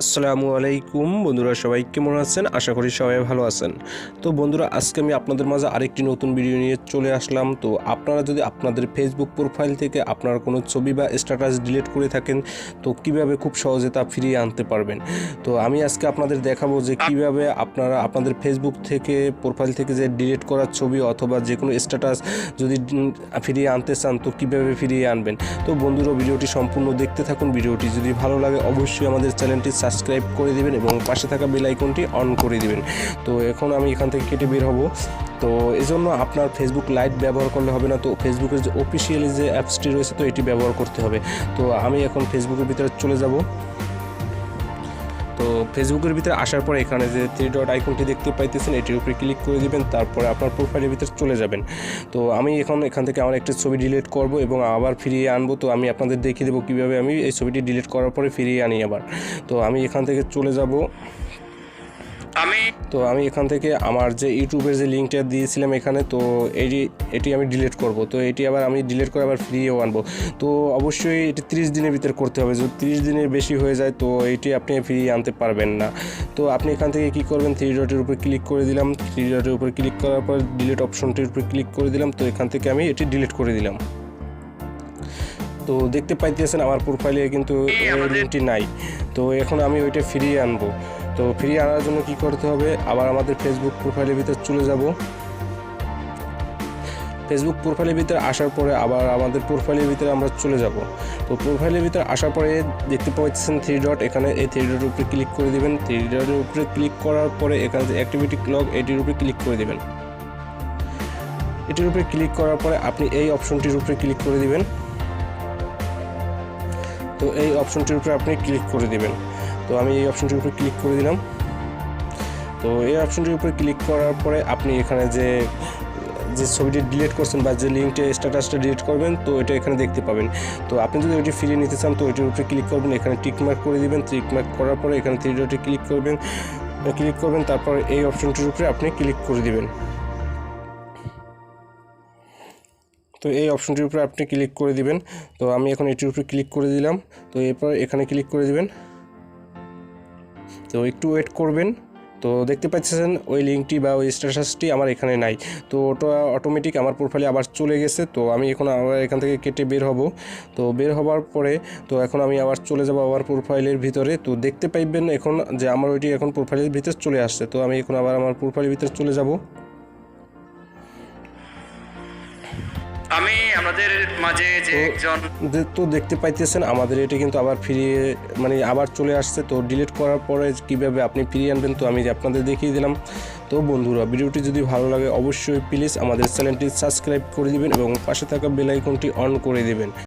আসসালামু আলাইকুম বন্ধুরা, সবাই কেমন আছেন? আশা করি সবাই ভালো আছেন। তো বন্ধুরা, আজকে আমি আপনাদের মাঝে আরেকটি নতুন ভিডিও নিয়ে চলে আসলাম। তো আপনারা যদি আপনাদের ফেসবুক প্রোফাইল থেকে আপনার কোনো ছবি বা স্ট্যাটাস ডিলিট করে থাকেন, তো কিভাবে খুব সহজে তা ফিরিয়ে আনতে পারবেন। তো আমি আজকে আপনাদের দেখাবো যে কিভাবে আপনারা আপনাদের ফেসবুক থেকে প্রোফাইল থেকে যে ডিলিট করা ছবি অথবা যে কোনো স্ট্যাটাস যদি ফিরিয়ে আনতে চান, তো কিভাবে ফিরিয়ে আনবেন। তো বন্ধুরা, ভিডিওটি সম্পূর্ণ দেখতে থাকুন। ভিডিওটি যদি ভালো লাগে অবশ্যই আমাদের চ্যানেলটি সাবস্ক্রাইব করে দিবেন এবং পাশে থাকা বেল আইকনটি অন করে দিবেন। তো এখন আমি এখান থেকে কেটে বের হব। তো এই জন্য আপনার ফেসবুক লাইট ব্যবহার করলে হবে না, তো ফেসবুকের যে অফিসিয়ালি যে অ্যাপসটি রয়েছে তো এটি ব্যবহার করতে হবে। তো আমি এখন ফেসবুকের ভিতরে চলে যাব। তো ফেসবুকের ভিতরে আসার পরে এখানে যে 3 ডট আইকনটি দেখতে পাইতেছেন এটির উপরে ক্লিক করে দিবেন, তারপরে আপনার প্রোফাইলের ভিতরে চলে যাবেন। তো আমি এখান থেকে আমার একটা ছবি ডিলিট করব এবং আবার ফিরিয়ে আনবো। তো আমি আপনাদের দেখিয়ে দেবো কীভাবে আমি এই ছবিটি ডিলিট করার পরে ফিরিয়ে আনি আবার। তো আমি এখান থেকে চলে যাব। আমি এখান থেকে আমার যে ইউটিউবের যে লিঙ্কটা দিয়েছিলাম এখানে, তো এটি আমি ডিলিট করব। তো এটি আবার আমি ডিলিট করে আবার ফিরিয়েও আনবো। তো অবশ্যই এটি 30 দিনের ভিতরে করতে হবে। যদি 30 দিনের বেশি হয়ে যায় তো এটি আপনি ফিরিয়ে আনতে পারবেন না। তো আপনি এখান থেকে কী করবেন, 3 ডটের উপরে ক্লিক করে দিলাম। 3 ডটের উপরে ক্লিক করার পর ডিলিট অপশনটির উপরে ক্লিক করে দিলাম। তো এখান থেকে আমি এটি ডিলিট করে দিলাম। তো দেখতে পাইতেছেন আমার প্রোফাইলে কিন্তু লিঙ্কটি নাই। তো এখন আমি ওইটা ফিরিয়ে আনবো। তো ফিরিয়ে আনার জন্য কি করতে হবে, আবার আমাদের ফেসবুক প্রোফাইলের ভিতরে চলে যাব। ফেসবুক প্রোফাইলের ভিতরে আসার পরে আবার আমাদের প্রোফাইলের ভিতরে আমরা চলে যাব। তো প্রোফাইলের ভিতরে আসার পরে দেখতে পাচ্ছেন 3 ডট, এখানে এই 3 ডটের উপরে ক্লিক করে দিবেন। 3 ডটের উপরে ক্লিক করার পরে এখানে যে অ্যাক্টিভিটি লগ এটির উপরে ক্লিক করে দিবেন। এটির উপরে ক্লিক করার পরে আপনি এই অপশনটির উপরে ক্লিক করে দিবেন। তো এই অপশনটির উপরে আপনি ক্লিক করে দিবেন। তো আমি এই অপশনটির উপরে ক্লিক করে দিলাম। তো এই অপশনটির উপরে ক্লিক করার পরে আপনি এখানে যে ছবিটি ডিলিট করছেন বা যে লিঙ্কটা স্ট্যাটাসটা ডিলিট করবেন, তো এটা এখানে দেখতে পাবেন। তো আপনি যদি ওইটি ফিরিয়ে নিতে চান তো ওইটির উপরে ক্লিক করবেন, এখানে টিকমার্ক করে দিবেন। টিকমার্ক করার পরে এখানে 3 ডটে ক্লিক করবেন, তারপর এই অপশনটির উপরে আপনি ক্লিক করে দিবেন। তো এই অপশনটির উপরে আপনি ক্লিক করে দিবেন। তো আমি এখন এটির উপরে ক্লিক করে দিলাম। তো এরপর এখানে ক্লিক করে দিবেন। তো একটু ওয়েট করবেন। তো দেখতে পাচ্ছেন ওই লিঙ্কটি বা ওই স্ট্যাটাসটি আমার এখানে নাই। তো ওটা অটোমেটিক আমার প্রোফাইলে আবার চলে গেছে। তো আমি এখন আবার এখান থেকে কেটে বের হব। তো বের হবার পরে তো এখন আমি আবার চলে যাব আমার প্রোফাইলের ভিতরে। তো দেখতে পাইবেন এখন যে আমার ওইটি এখন প্রোফাইলের ভিতরে চলে আসছে। তো আমি এখন আবার আমার প্রোফাইলের ভিতরে চলে যাব। আমি আমাদের মাঝে যে একজন তো দেখতে পাইতেছেন আমাদের এটা কিন্তু আবার ফিরিয়ে আবার চলে আসছে। তো ডিলিট করার পরে কিভাবে আপনি ফিরিয়ে আনবেন তো আমি আপনাদের দেখিয়ে দিলাম। তো বন্ধুরা, ভিডিওটি যদি ভালো লাগে অবশ্যই প্লিজ আমাদের চ্যানেলটি সাবস্ক্রাইব করে দিবেন এবং পাশে থাকা বেল আইকনটি অন করে দিবেন।